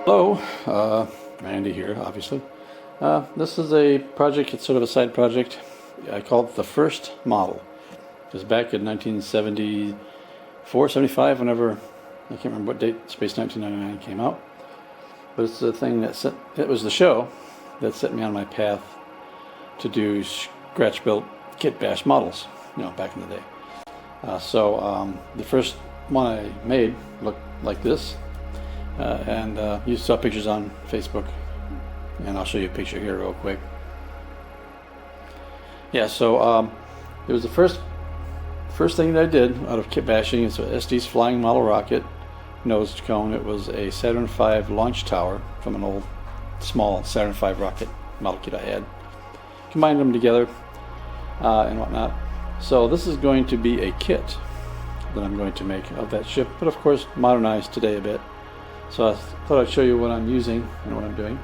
Hello, Randy here, obviously. This is a project, it's sort of a side project. I call it the first model. It was back in 1974, 75, whenever, I can't remember what date Space 1999 came out. But it's the thing that it was the show that set me on my path to do scratch-built kit bash models, back in the day. The first one I made looked like this. You saw pictures on Facebook, and I'll show you a picture here real quick. Yeah, so it was the first thing that I did out of kit bashing. It's a SD's flying model rocket nose cone. It was a Saturn V launch tower from an old small Saturn V rocket model kit I had. Combined them together and whatnot. So this is going to be a kit that I'm going to make of that ship, but of course modernized today a bit. So I thought I'd show you what I'm using and what I'm doing.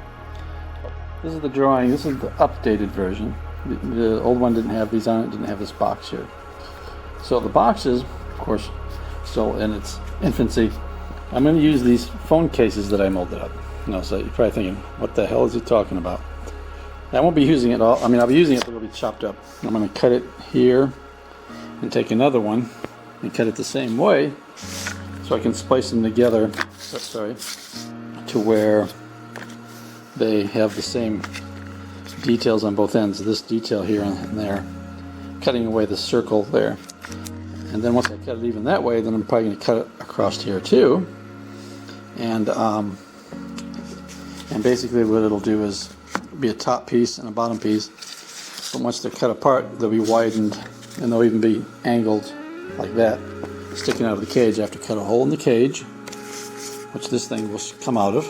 This is the drawing. This is the updated version. The old one didn't have these on it, didn't have this box here. So the box is, of course, still in its infancy. I'm going to use these phone cases that I molded up. So you're probably thinking, what the hell is he talking about? I won't be using it all. I mean, I'll be using it, but it'll be chopped up. I'm going to cut it here and take another one and cut it the same way, so I can splice them together, to where they have the same details on both ends. This detail here and there, cutting away the circle there. And then once I cut it even that way, then I'm probably going to cut it across here too. And basically what it'll do is be a top piece and a bottom piece. But once they're cut apart, they'll be widened, and they'll even be angled like that, sticking out of the cage. I have to cut a hole in the cage, which this thing will come out of,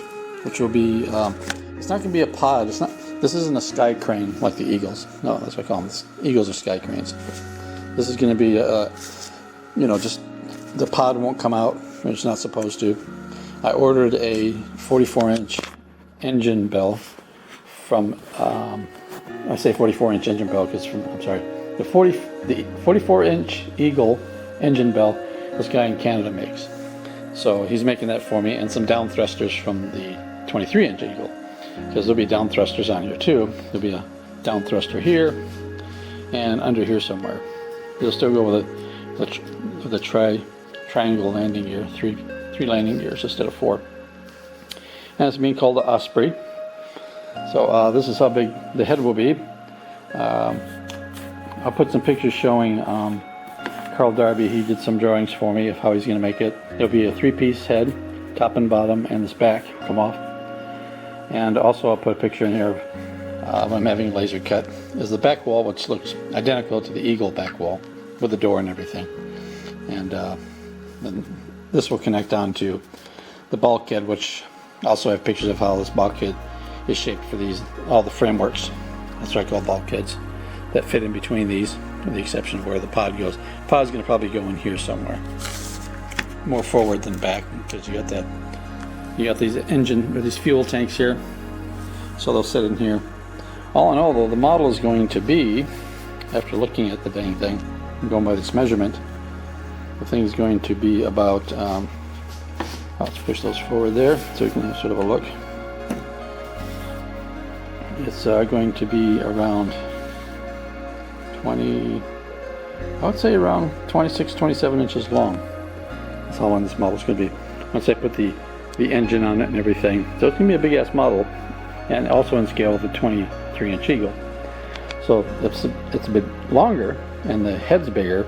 which will be, it's not going to be a pod. This isn't a sky crane like the Eagles. No, that's what I call them. Eagles are sky cranes. This is going to be, just the pod won't come out. It's not supposed to. I ordered a 44-inch engine bell from, I say 44-inch engine bell because the 44-inch Eagle engine bell this guy in Canada makes. So he's making that for me, and some down thrusters from the 23-inch Eagle, because there'll be down thrusters on here too. There'll be a down thruster here and under here somewhere. He'll still go with a triangle landing gear, three landing gears instead of 4. And it's being called the Osprey. So this is how big the head will be. I'll put some pictures showing Carl Darby. He did some drawings for me of how he's going to make it. It'll be a 3-piece head, top and bottom, and this back come off. And also I'll put a picture in here of I'm having laser cut. Is the back wall, which looks identical to the Eagle back wall with the door and everything. And then this will connect onto the bulkhead, which also have pictures of how this bulkhead is shaped for all the frameworks. That's what I call bulkheads, that fit in between these, with the exception of where the pod goes. The pod's going to probably go in here somewhere, more forward than back, because you got these engine or these fuel tanks here, so they'll sit in here. All in all, though, the model is going to be, after looking at the dang thing and going by this measurement, the thing is going to be about, let's push those forward there so you can have sort of a look. It's going to be around 20, I would say around 26, 27 inches long. That's how long this model is going to be. Once I put the engine on it and everything. So it's going to be a big ass model, and also in scale with the 23-inch Eagle. So it's a bit longer and the head's bigger,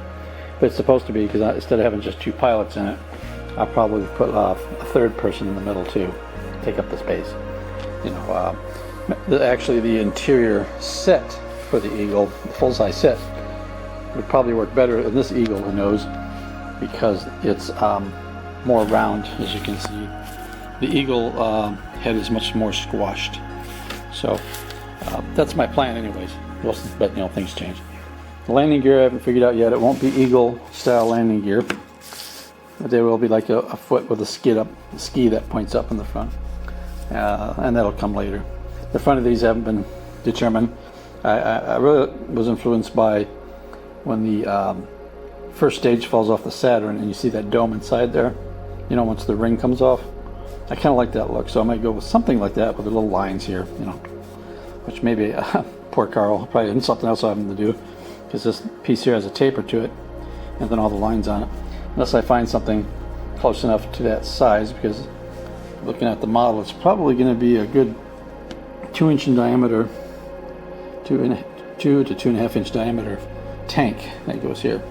but it's supposed to be, because instead of having just 2 pilots in it, I'll probably put a third person in the middle too, take up the space. Actually the interior set for the Eagle, the full-size set, would probably work better in this Eagle, who knows, because it's more round, as you can see. The Eagle head is much more squashed. So that's my plan anyways, but things change. The landing gear I haven't figured out yet. It won't be Eagle style landing gear, but there will be like a foot with a ski that points up in the front, and that'll come later. The front of these haven't been determined. I really was influenced by when the first stage falls off the Saturn and you see that dome inside there, once the ring comes off. I kind of like that look, so I might go with something like that with the little lines here, you know, which maybe poor Carl probably isn't something else I have him to do, because this piece here has a taper to it and then all the lines on it, unless I find something close enough to that size, because looking at the model, it's probably going to be a good 2-inch in diameter, 2 to 2.5 inch diameter tank that goes here,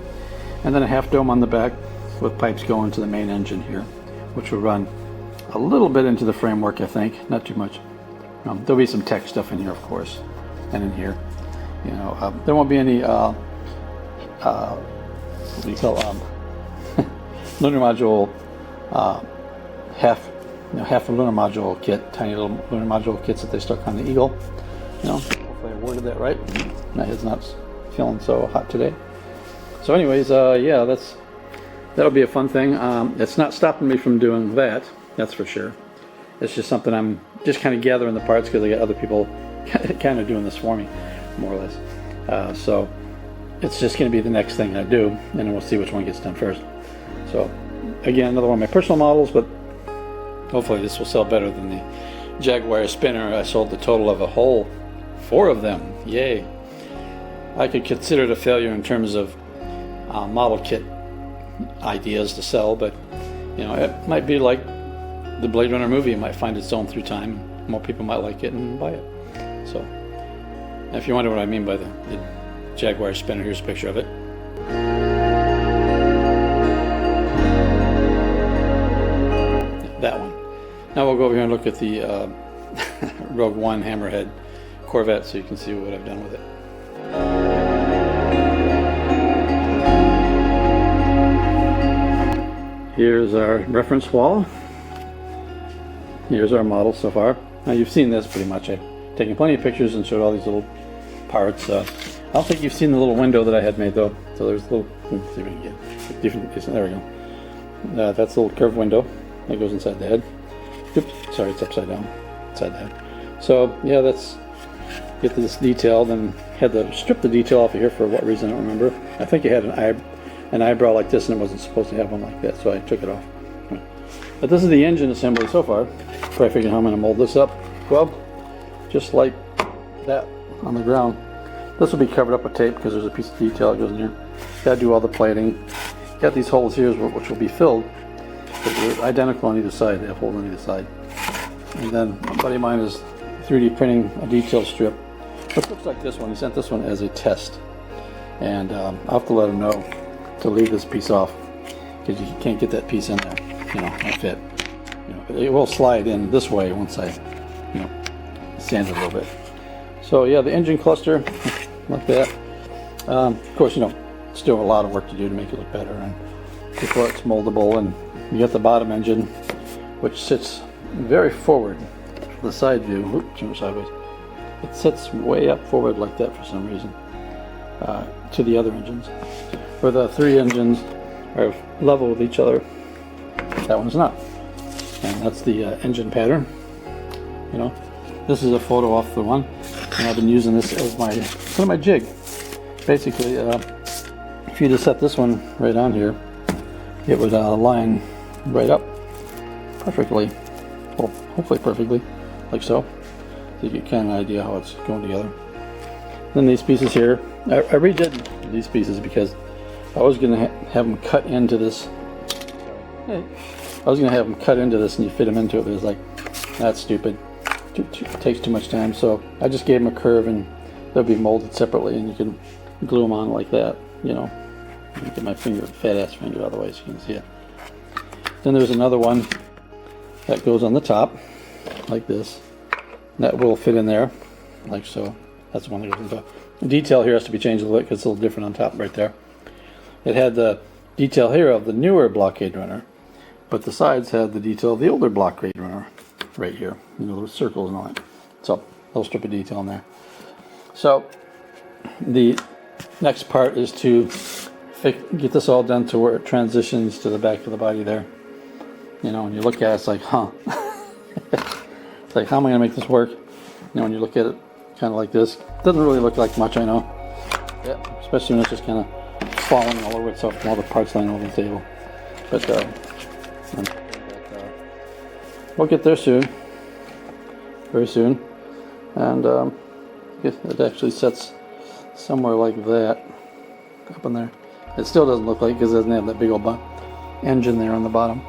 and then a half dome on the back with pipes going to the main engine here, which will run a little bit into the framework, I think, not too much. There'll be some tech stuff in here, of course, and in here, you know, there won't be any what do you call lunar module half a lunar module kit, tiny little lunar module kits that they stuck on the Eagle. You know, hopefully I worded that right. My head's not feeling so hot today. So anyways, yeah, that'll be a fun thing. It's not stopping me from doing that, that's for sure. It's just something I'm just kind of gathering the parts, because I got other people kind of doing this for me, more or less. So it's just going to be the next thing I do, and then we'll see which one gets done first. So again, another one of my personal models, but hopefully this will sell better than the Jaguar spinner. I sold the total of a whole 4 of them. Yay! I could consider it a failure in terms of model kit ideas to sell, but you know, it might be like the Blade Runner movie. It might find its own through time. More people might like it and buy it. So if you wonder what I mean by the Jaguar spinner, here's a picture of it. That one. Now we'll go over here and look at the Rogue One Hammerhead Corvette, so you can see what I've done with it. Here's our reference wall. Here's our model so far. Now you've seen this pretty much. I've taken plenty of pictures and showed all these little parts. I don't think you've seen the little window that I had made though. So there's a little, let's see if we can get different. There we go. That's a little curved window that goes inside the head. Oops, sorry, it's upside down. Inside the head. So yeah, let's get this detailed, and had to strip the detail off of here for what reason I don't remember. I think it had an eyebrow like this, and it wasn't supposed to have one like that, so I took it off. But this is the engine assembly so far. Try figuring how I'm going to mold this up. Well, just like that on the ground. This will be covered up with tape because there's a piece of detail that goes in here. Got to do all the plating. Got these holes here which will be filled, but they're identical on either side. They have holes on either side. And then a buddy of mine is 3D printing a detail strip, which looks like this one. He sent this one as a test, and I'll have to let him know to leave this piece off, because you can't get that piece in there, you know, not fit. You know, it will slide in this way once I, you know, sand it a little bit. So yeah, the engine cluster, like that. Of course, you know, still a lot of work to do to make it look better, and before it's moldable. And you got the bottom engine, which sits very forward. The side view, oops, turn it sideways. It sits way up forward like that for some reason, to the other engines. Where the 3 engines are level with each other, that one's not. And that's the engine pattern. You know, this is a photo off the one, and I've been using this as my kind of my jig. Basically, if you just set this one right on here, it would line right up perfectly. Well, hopefully perfectly, like so. So you get kind of an idea how it's going together. Then these pieces here, I redid these pieces because I was going to have them cut into this. I was going to have them cut into this and you fit them into it, but it's like, that's stupid. It takes too much time. So I just gave them a curve, and they'll be molded separately, and you can glue them on like that, you know. Let me get my finger, fat ass finger out of the way so you can see it. Then there's another one that goes on the top, like this. That will fit in there, like so. That's the one that goes on top. The detail here has to be changed a little bit because it's a little different on top right there. It had the detail here of the newer blockade runner, but the sides had the detail of the older blockade runner right here. You know, those circles and all that. So, a little strip of detail in there. So, the next part is to get this all done to where it transitions to the back of the body there. You know, when you look at it, it's like, huh. It's like, how am I going to make this work? You know, when you look at it kind of like this, it doesn't really look like much, I know. Yeah, especially when it's just kind of falling all over itself from all the parts lying over the table. But we'll get there soon, very soon. And it actually sets somewhere like that up in there. It still doesn't look like it because it doesn't have that big old engine there on the bottom,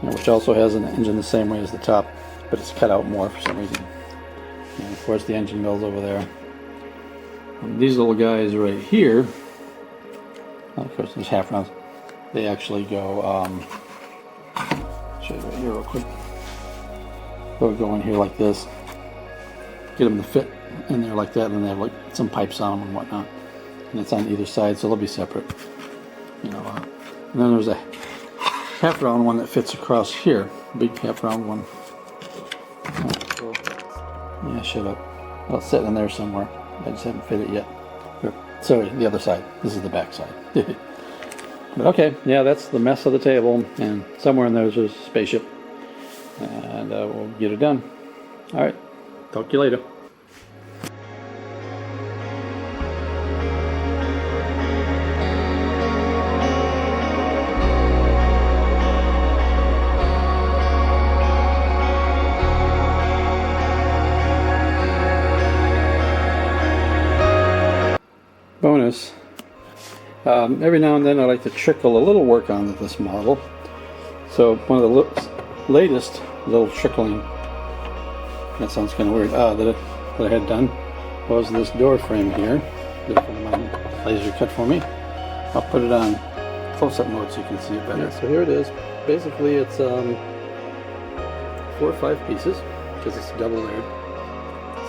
which also has an engine the same way as the top, but it's cut out more for some reason. And of course the engine mill's over there. And these little guys right here, of course there's half rounds, they actually go, show you right here real quick. They'll go in here like this, get them to fit in there like that, and then they have like some pipes on them and whatnot. And it's on either side, so they'll be separate. And then there's a half round one that fits across here, big half round one. Yeah, shut up. I'll sit in there somewhere. I just haven't fit it yet. Here. Sorry, the other side. This is the back side. But okay, yeah, that's the mess of the table, and somewhere in there there's a spaceship, and we'll get it done. All right, talk to you later. Bonus. Every now and then I like to trickle a little work onto this model. So one of the latest little trickling, that sounds kind of weird, that I had done was this door frame here that a friend of mine laser cut for me. I'll put it on close-up mode so you can see it better. Yeah, so here it is. Basically it's 4 or 5 pieces because it's double layered.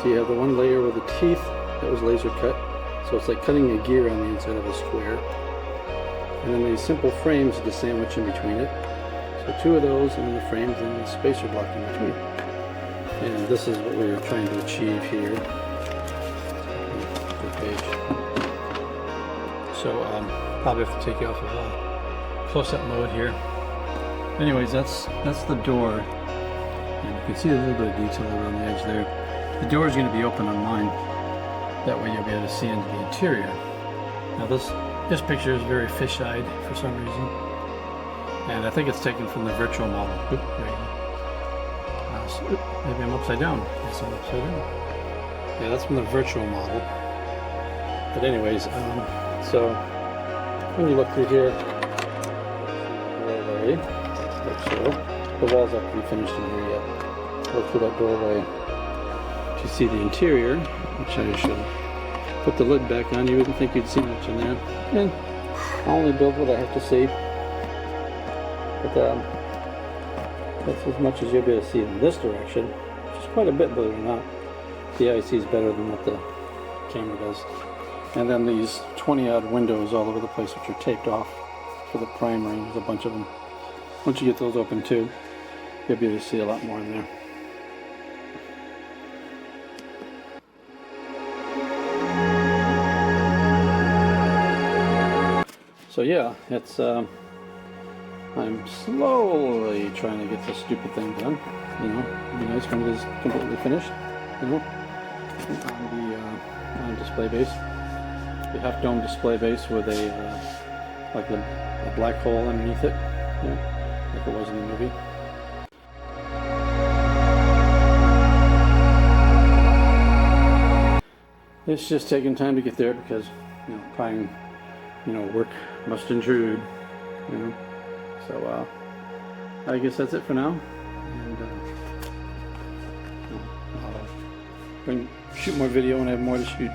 So you have the one layer with the teeth that was laser cut. So it's like cutting a gear on the inside of a square. And then these simple frames to sandwich in between it. So 2 of those, and then the frames and the spacer block in between. And this is what we were trying to achieve here. Good page. So probably have to take you off of close-up mode here. Anyways, that's the door. And you can see a little bit of detail around the edge there. The door is going to be open on mine. That way you'll be able to see into the interior. Now this picture is very fish-eyed for some reason. And I think it's taken from the virtual model. Oop, there you go. So, maybe I'm upside down. Yes, I'm upside down. Yeah, that's from the virtual model. But anyways, so when you look through here, doorway, like so. The walls have to be finished in here yet. Look through that doorway to see the interior, which I should put the lid back on. You wouldn't think you'd see much in there. And I'll only build what I have to see. But that's as much as you'll be able to see in this direction, which is quite a bit, believe it or not. The IC is better than what the camera does. And then these 20-odd windows all over the place, which are taped off for the primary. There's a bunch of them. Once you get those open too, you'll be able to see a lot more in there. So yeah, it's I'm slowly trying to get this stupid thing done. You know, it'd be nice when it is completely finished. You know, on display base, the half dome display base with a like a black hole underneath it, yeah, like it was in the movie. It's just taking time to get there because, you know, prime, you know, work must intrude, you know. So I guess that's it for now, and I'll shoot more video when I have more to shoot.